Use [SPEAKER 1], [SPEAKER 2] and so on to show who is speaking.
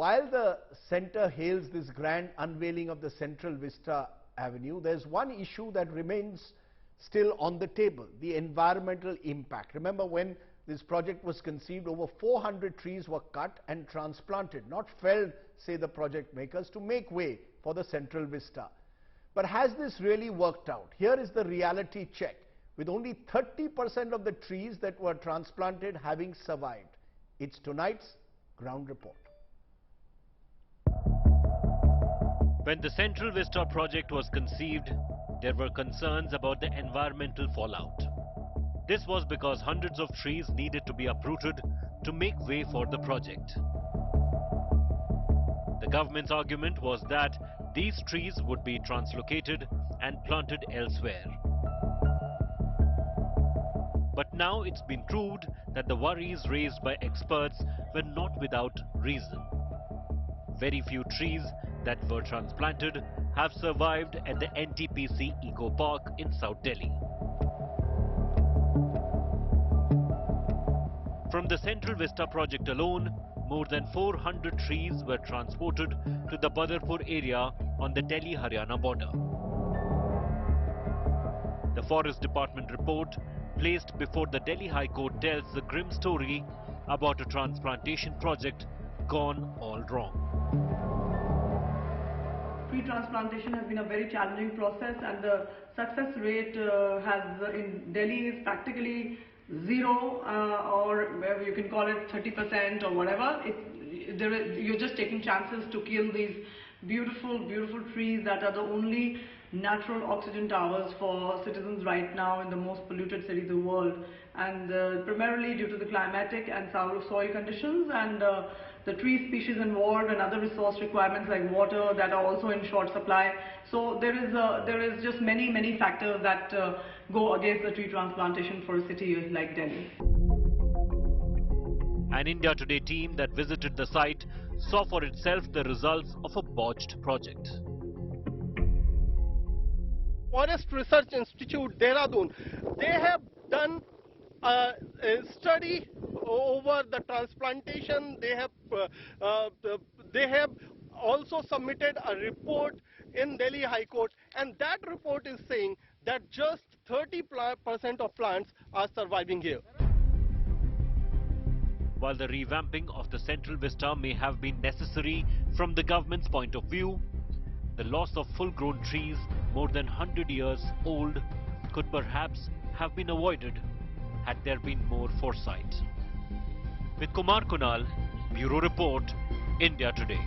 [SPEAKER 1] while the centre hails this grand unveiling of the Central Vista Avenue, there's one issue that remains still on the table, the environmental impact. Remember, when this project was conceived, over 400 trees were cut and transplanted, not felled, say the project makers, to make way for the Central Vista. But has this really worked out? Here is the reality check, with only 30% of the trees that were transplanted having survived. It's tonight's ground report.
[SPEAKER 2] When the Central Vista project was conceived, there were concerns about the environmental fallout. This was because hundreds of trees needed to be uprooted to make way for the project. The government's argument was that these trees would be translocated and planted elsewhere. But now it's been proved that the worries raised by experts were not without reason. Very few trees that were transplanted have survived at the NTPC Eco Park in South Delhi. From the Central Vista project alone, more than 400 trees were transported to the Badarpur area on the Delhi-Haryana border. The Forest Department report placed before the Delhi High Court tells the grim story about a transplantation project gone all wrong.
[SPEAKER 3] Tree transplantation has been a very challenging process, and the success rate in Delhi is practically zero, or you can call it 30% or whatever. You're just taking chances to kill these beautiful, beautiful trees that are the only natural oxygen towers for citizens right now in the most polluted cities in the world, and primarily due to the climatic and soil conditions and the tree species involved and other resource requirements like water that are also in short supply. So there is just many factors that go against the tree transplantation for a city like Delhi.
[SPEAKER 2] An India Today team that visited the site saw for itself the results of a botched project.
[SPEAKER 4] Forest Research Institute, Dehradun, they have done a study over the transplantation. They have also submitted a report in Delhi High Court, and that report is saying that just 30% of plants are surviving here.
[SPEAKER 2] While the revamping of the Central Vista may have been necessary from the government's point of view, the loss of full-grown trees more than 100 years old could perhaps have been avoided had there been more foresight. With Kumar Kunal, Bureau Report, India Today.